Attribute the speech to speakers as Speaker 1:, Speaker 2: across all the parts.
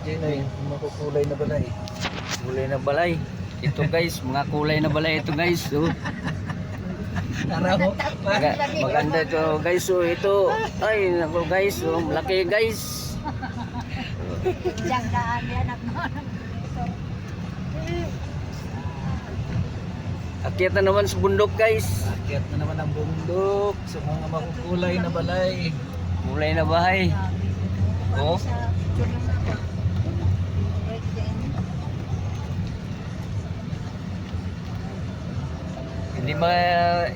Speaker 1: Diyan ay makukulay na balay.
Speaker 2: Kulay na balay. Ito guys, mga kulay na balay ito guys. So,
Speaker 1: Araw.
Speaker 2: maganda ito guys. So ito, ay nako guys, so malaki guys.
Speaker 3: Diyan daan yan ako.
Speaker 2: Akyat na naman sa bundok guys.
Speaker 1: Akyat na naman ang bundok sa mga makukulay na balay.
Speaker 2: Kulay na bahay. Oh.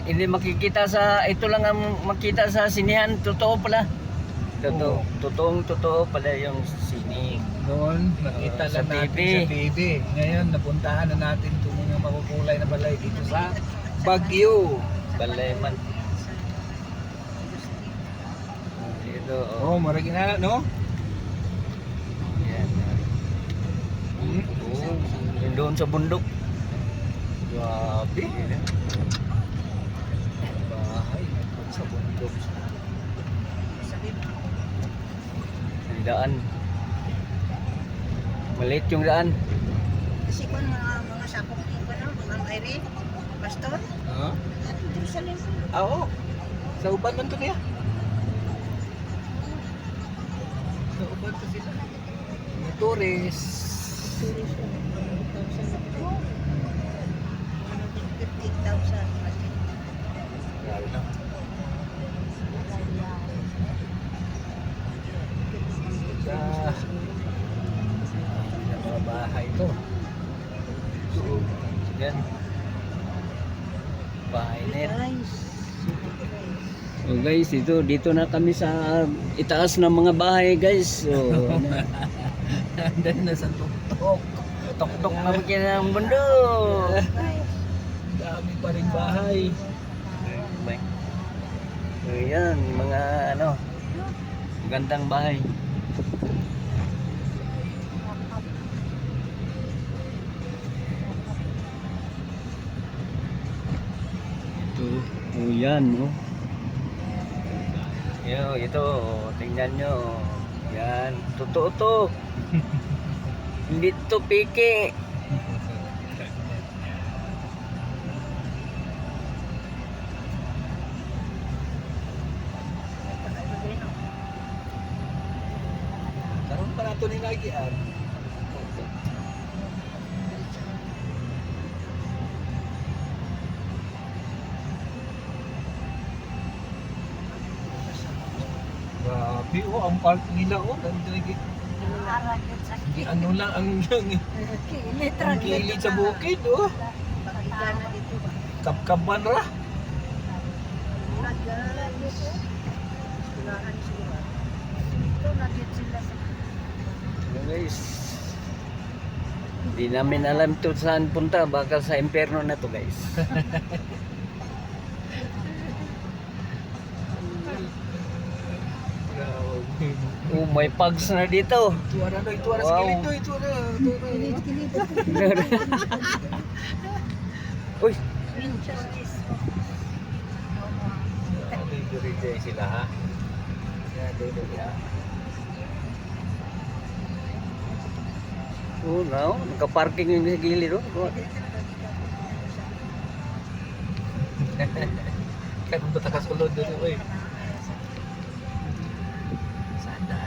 Speaker 2: Hindi makikita sa ito lang ang makita sa sinihan, totoo pala. Totoo pala yung sini.
Speaker 1: Noon, nakita
Speaker 2: Sa
Speaker 1: lang natin
Speaker 2: TV.
Speaker 1: sa TV. Ngayon, napuntahan na natin itong mga makukulay na balay dito sa Baguio.
Speaker 2: Balay man. Ito,
Speaker 1: Oh, maragin na, no?
Speaker 2: Yan. Oh, yun doon sa bundok.
Speaker 1: Grabe. Bahay sa bundok.
Speaker 2: Ang daan. Maliit yung daan.
Speaker 3: Kasi kung mga sapong ko na, mga kairi, pastor,
Speaker 1: Ha?
Speaker 3: Jerusalem.
Speaker 1: Oo. Sa uban man to niya. Sa uban to sila. Mga tourist.
Speaker 3: 15,000.
Speaker 1: Grabe na. Sa mga bahay to.
Speaker 2: So, yan. Bahay net. So guys, dito na kami sa itaas ng mga bahay guys. So,
Speaker 1: Nandun na sa tuktok.
Speaker 2: tok-tok na magkina ng bundok.
Speaker 1: Dami pa rin bahay.
Speaker 2: So yan, mga magandang bahay. Oh yan, oh. Ito, tingnan nyo. Yan, totoo to. Hindi to piki.
Speaker 1: Karoon pa nato ni Nagian. Grabe oh, ang park nila oh, nandun hindi ano lang ang ang kilid sa bukid oh. Kapkaban ra.
Speaker 2: So guys, hindi namin alam to saan punta. Baka sa impyerno na to guys. Oh, may pugs na dito.
Speaker 1: Ituara na, ituara
Speaker 2: Wow.
Speaker 1: sa kilid to, ituara.
Speaker 2: Uy,
Speaker 1: Diri sila ha. Ya.
Speaker 2: oh no, nakaparking yung sa gilid oh.
Speaker 1: Kan untuk takas ulod dito oy. Sana.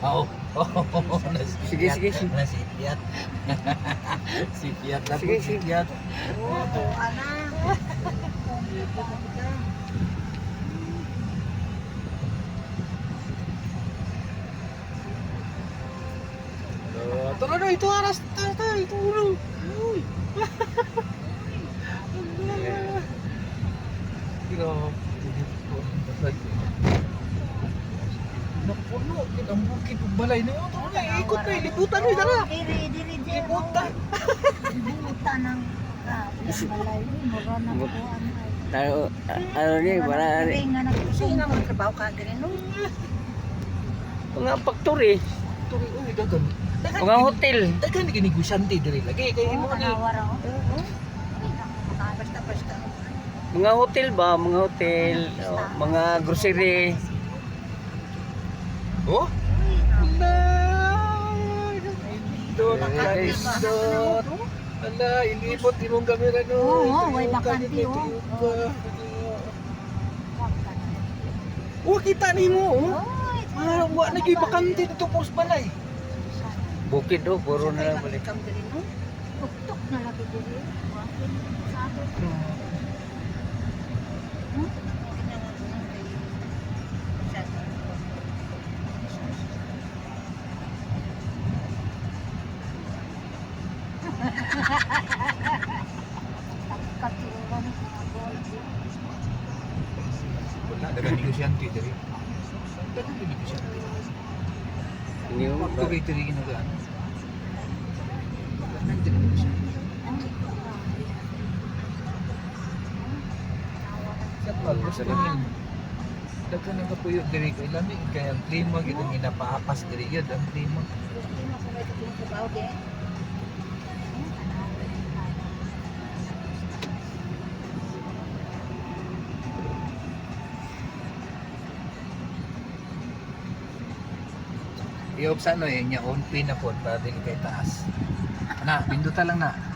Speaker 1: Oh.
Speaker 2: Sige.
Speaker 1: Nasipiat. Sipiat na po,
Speaker 2: Sige.
Speaker 1: sipiat.
Speaker 3: Oh, tuwa na.
Speaker 1: Tara na, ito aras. Tara, ito ulo. Uy. Napuno, ang bukid ug balay na yun. Ikot na, libutan na, tara.
Speaker 3: Diri.
Speaker 1: Libutan.
Speaker 3: Libutan ng balay. Mura na po
Speaker 2: Tayo, ano ni, para
Speaker 3: nga nagpuso nga magtrabaho ka diri no.
Speaker 2: mga factory,
Speaker 1: Turi, uy, dagan.
Speaker 2: mga hotel.
Speaker 1: Dagan ni negosyante diri lagi kay mo ni.
Speaker 3: Kanawara oh. Basta.
Speaker 2: Mga hotel ba? Mga hotel, mga grocery.
Speaker 1: Oh? Ala! Indot,
Speaker 2: Guys.
Speaker 1: indot. Ala, ilibot imong kamera no.
Speaker 3: Oo, way bakante, oh.
Speaker 1: Oh, kita nimo oh. Ah, wa na gyud bakante dito pos balay.
Speaker 2: Bukid oh, puro na lang balik.
Speaker 3: Tuktok na lagi diri. Sa atin. Katuruan ng mga gold.
Speaker 1: Wala dagang negosyante diri. Dagang negosyante.
Speaker 2: Ini oh,
Speaker 1: Factory diri ginagaan. Nandiyan negosyante. Sa pagkos
Speaker 2: Sa
Speaker 1: din. Daghan ang kapuyo diri kay lami kay ang klima gid ang ginapaapas diri yun ang klima. Iyop sa ano eh, nya on pin na po para dili kay taas. Na, pindutan lang na.